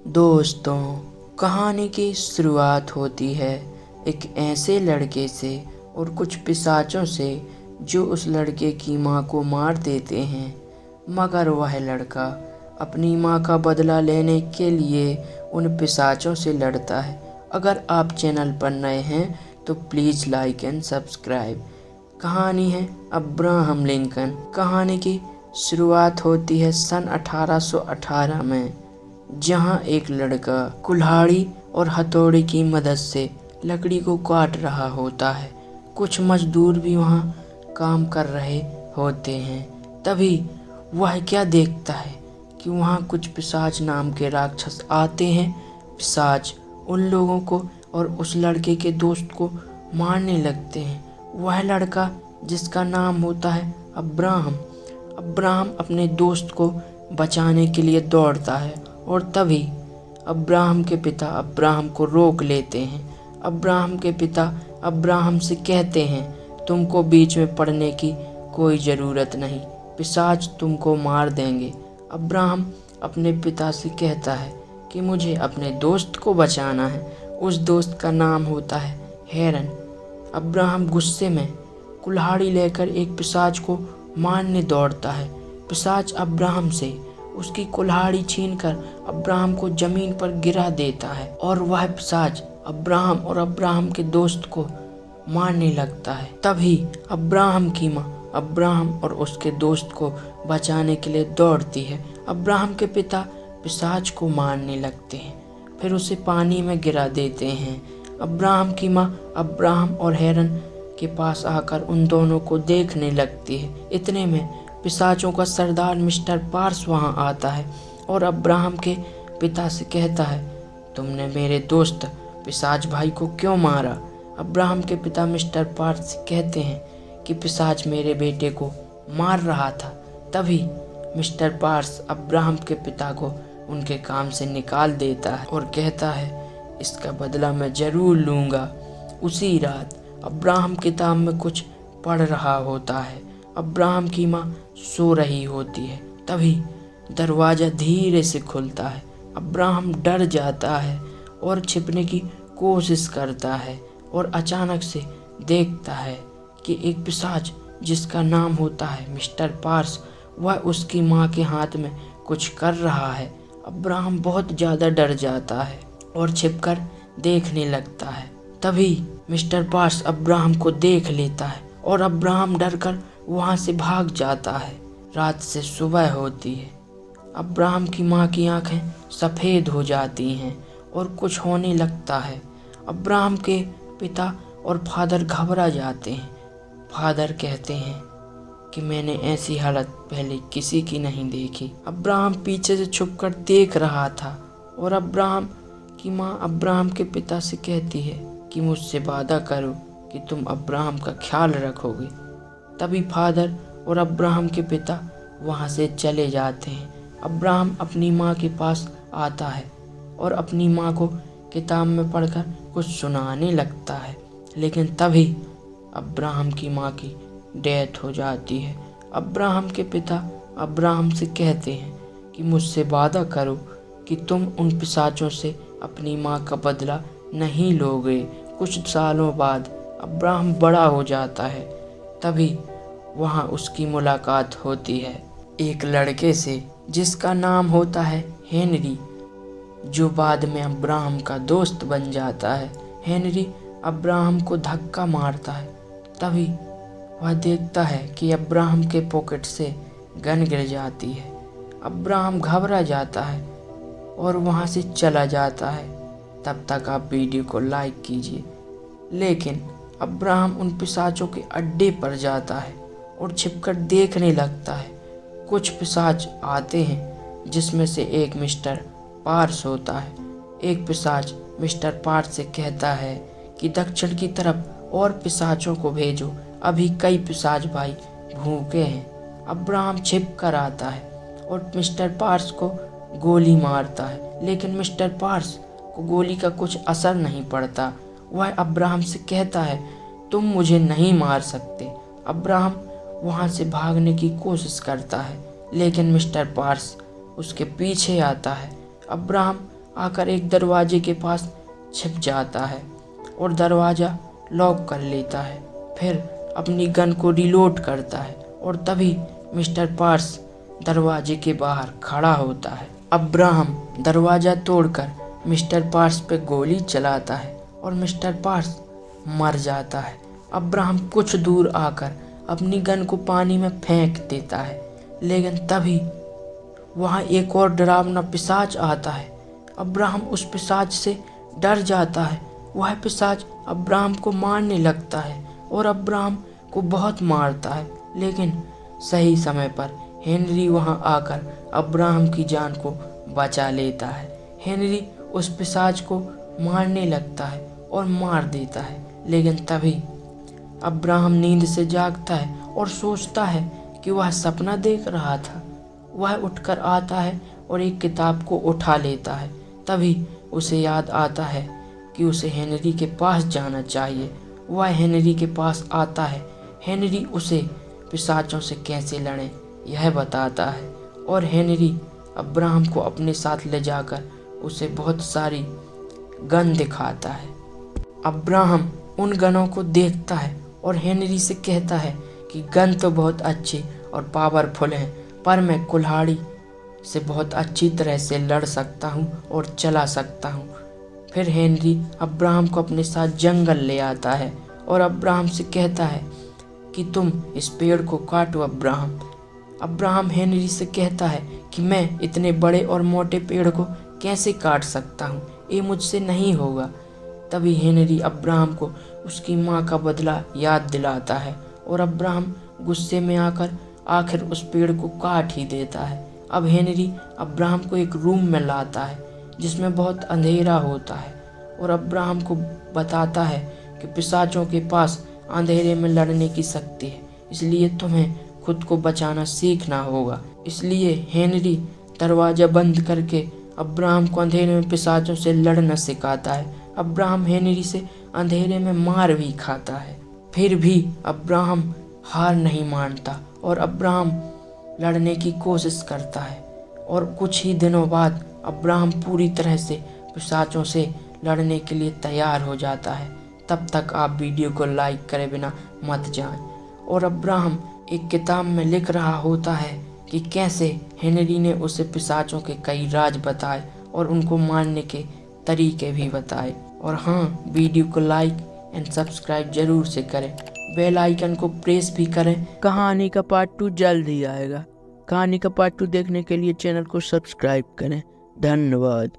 दोस्तों, कहानी की शुरुआत होती है एक ऐसे लड़के से और कुछ पिशाचों से जो उस लड़के की माँ को मार देते हैं। मगर वह लड़का अपनी माँ का बदला लेने के लिए उन पिशाचों से लड़ता है। अगर आप चैनल पर नए हैं तो प्लीज़ लाइक एंड सब्सक्राइब। कहानी है अब्राहम लिंकन। कहानी की शुरुआत होती है सन 1818 में, जहां एक लड़का कुल्हाड़ी और हथौड़े की मदद से लकड़ी को काट रहा होता है। कुछ मजदूर भी वहां काम कर रहे होते हैं। तभी वह क्या देखता है कि वहां कुछ पिशाच नाम के राक्षस आते हैं। पिशाच उन लोगों को और उस लड़के के दोस्त को मारने लगते हैं। वह लड़का, जिसका नाम होता है अब्राहम अपने दोस्त को बचाने के लिए दौड़ता है और तभी अब्राहम के पिता अब्राहम को रोक लेते हैं। अब्राहम के पिता अब्राहम से कहते हैं, तुमको बीच में पड़ने की कोई ज़रूरत नहीं, पिशाच तुमको मार देंगे। अब्राहम अपने पिता से कहता है कि मुझे अपने दोस्त को बचाना है। उस दोस्त का नाम होता है हेरन। अब्राहम गुस्से में कुल्हाड़ी लेकर एक पिशाच को मारने दौड़ता है। पिशाच अब्राहम से उसकी कुल्हाड़ी छीनकर अब्राहम को जमीन पर गिरा देता है और वह पिशाच अब्राहम और अब्राहम के दोस्त को मारने लगता है। तभी अब्राहम की माँ अब्राहम और उसके दोस्त को बचाने के लिए दौड़ती है। अब्राहम के पिता पिशाच को मारने लगते हैं, फिर उसे पानी में गिरा देते हैं। अब्राहम की माँ अब्राहम और हेरन के पास आकर उन दोनों को देखने लगती है। इतने में पिशाचों का सरदार मिस्टर पार्स वहां आता है और अब्राहम के पिता से कहता है, तुमने मेरे दोस्त पिशाच भाई को क्यों मारा? अब्राहम के पिता मिस्टर पार्स से कहते हैं कि पिशाच मेरे बेटे को मार रहा था। तभी मिस्टर पार्स अब्राहम के पिता को उनके काम से निकाल देता है और कहता है, इसका बदला मैं जरूर लूँगा। उसी रात अब्राहम किताब में कुछ पढ़ रहा होता है। अब्राहम की माँ सो रही होती है। तभी दरवाज़ा धीरे से खुलता है। अब्राहम डर जाता है और छिपने की कोशिश करता है और अचानक से देखता है कि एक पिशाच, जिसका नाम होता है मिस्टर पार्स, वह उसकी माँ के हाथ में कुछ कर रहा है। अब्राहम बहुत ज़्यादा डर जाता है और छिपकर देखने लगता है। तभी मिस्टर पार्स अब्राहम को देख लेता है और अब्राहम डरकर वहाँ से भाग जाता है। रात से सुबह होती है। अब्राहम की माँ की आंखें सफ़ेद हो जाती हैं और कुछ होने लगता है। अब्राहम के पिता और फादर घबरा जाते हैं। फादर कहते हैं कि मैंने ऐसी हालत पहले किसी की नहीं देखी। अब्राहम पीछे से छुपकर देख रहा था और अब्राहम की माँ अब्राहम के पिता से कहती है कि मुझसे वादा करो कि तुम अब्राहम का ख्याल रखोगे। तभी फादर और अब्राहम के पिता वहाँ से चले जाते हैं। अब्राहम अपनी माँ के पास आता है और अपनी माँ को किताब में पढ़कर कुछ सुनाने लगता है, लेकिन तभी अब्राहम की माँ की डेथ हो जाती है। अब्राहम के पिता अब्राहम से कहते हैं कि मुझसे वादा करो कि तुम उन पिशाचों से अपनी माँ का बदला नहीं लोगे। कुछ सालों बाद अब्राहम बड़ा हो जाता है। तभी वहाँ उसकी मुलाकात होती है एक लड़के से जिसका नाम होता है हेनरी, जो बाद में अब्राहम का दोस्त बन जाता है। हेनरी अब्राहम को धक्का मारता है। तभी वह देखता है कि अब्राहम के पॉकेट से गन गिर जाती है। अब्राहम घबरा जाता है और वहाँ से चला जाता है। तब तक आप वीडियो को लाइक कीजिए। लेकिन अब्राहम उन पिशाचों के अड्डे पर जाता है और छिपकर देखने लगता है। कुछ पिशाच आते हैं, जिसमें से एक मिस्टर पार्स होता है। एक पिशाच मिस्टर पार्स से कहता है कि दक्षिण की तरफ और पिशाचों को भेजो, अभी कई पिशाच भाई भूखे हैं। अब्राहम छिप कर आता है और मिस्टर पार्स को गोली मारता है, लेकिन मिस्टर पार्स को गोली का कुछ असर नहीं पड़ता। वह अब्राहम से कहता है, तुम मुझे नहीं मार सकते। अब्राहम वहाँ से भागने की कोशिश करता है, लेकिन मिस्टर पार्स उसके पीछे आता है। अब्राहम आकर एक दरवाजे के पास छिप जाता है और दरवाज़ा लॉक कर लेता है। फिर अपनी गन को रिलोड करता है और तभी मिस्टर पार्स दरवाजे के बाहर खड़ा होता है। अब्राहम दरवाज़ा तोड़कर मिस्टर पार्स पे गोली चलाता है और मिस्टर पार्स मर जाता है। अब्राहम कुछ दूर आकर अपनी गन को पानी में फेंक देता है, लेकिन तभी वहाँ एक और डरावना पिशाच आता है। अब्राहम उस पिशाच से डर जाता है। वह पिशाच अब्राहम को मारने लगता है और अब्राहम को बहुत मारता है, लेकिन सही समय पर हेनरी वहाँ आकर अब्राहम की जान को बचा लेता है। हेनरी उस पिशाच को मारने लगता है और मार देता है, लेकिन तभी अब्राहम नींद से जागता है और सोचता है कि वह सपना देख रहा था। वह उठकर आता है और एक किताब को उठा लेता है। तभी उसे याद आता है कि उसे हेनरी के पास जाना चाहिए। वह हेनरी के पास आता है। हेनरी उसे पिशाचों से कैसे लड़ें यह बताता है और हेनरी अब्राहम को अपने साथ ले जाकर उसे बहुत सारी गन दिखाता है। अब्राहम उन गनों को देखता है और हेनरी से कहता है कि गन तो बहुत अच्छी और पावरफुल हैं, पर मैं कुल्हाड़ी से बहुत अच्छी तरह से लड़ सकता हूँ और चला सकता हूँ। फिर हेनरी अब्राहम को अपने साथ जंगल ले आता है और अब्राहम से कहता है कि तुम इस पेड़ को काटो। अब्राहम हेनरी से कहता है कि मैं इतने बड़े और मोटे पेड़ को कैसे काट सकता हूँ, ये मुझसे नहीं होगा। तभी हेनरी अब्राहम को उसकी माँ का बदला याद दिलाता है और अब्राहम गुस्से में आकर आखिर उस पेड़ को काट ही देता है। अब हेनरी अब्राहम को एक रूम में लाता है जिसमें बहुत अंधेरा होता है और अब्राहम को बताता है कि पिशाचों के पास अंधेरे में लड़ने की शक्ति है, इसलिए तुम्हें खुद को बचाना सीखना होगा। इसलिए हेनरी दरवाज़ा बंद करके अब्राहम को अंधेरे में पिशाचों से लड़ना सिखाता है। अब्राहम हेनरी से अंधेरे में मार भी खाता है, फिर भी अब्राहम हार नहीं मानता और अब्राहम लड़ने की कोशिश करता है और कुछ ही दिनों बाद अब्राहम पूरी तरह से पिशाचों से लड़ने के लिए तैयार हो जाता है। तब तक आप वीडियो को लाइक करे बिना मत जाएं। और अब्राहम एक किताब में लिख रहा होता है कि कैसे हेनरी ने उसे पिशाचों के कई राज बताए और उनको मारने के तरीके भी बताए। और हाँ, वीडियो को लाइक एंड सब्सक्राइब जरूर से करें, बेल आइकन को प्रेस भी करें। कहानी का पार्ट 2 जल्द ही आएगा। कहानी का पार्ट 2 देखने के लिए चैनल को सब्सक्राइब करें। धन्यवाद।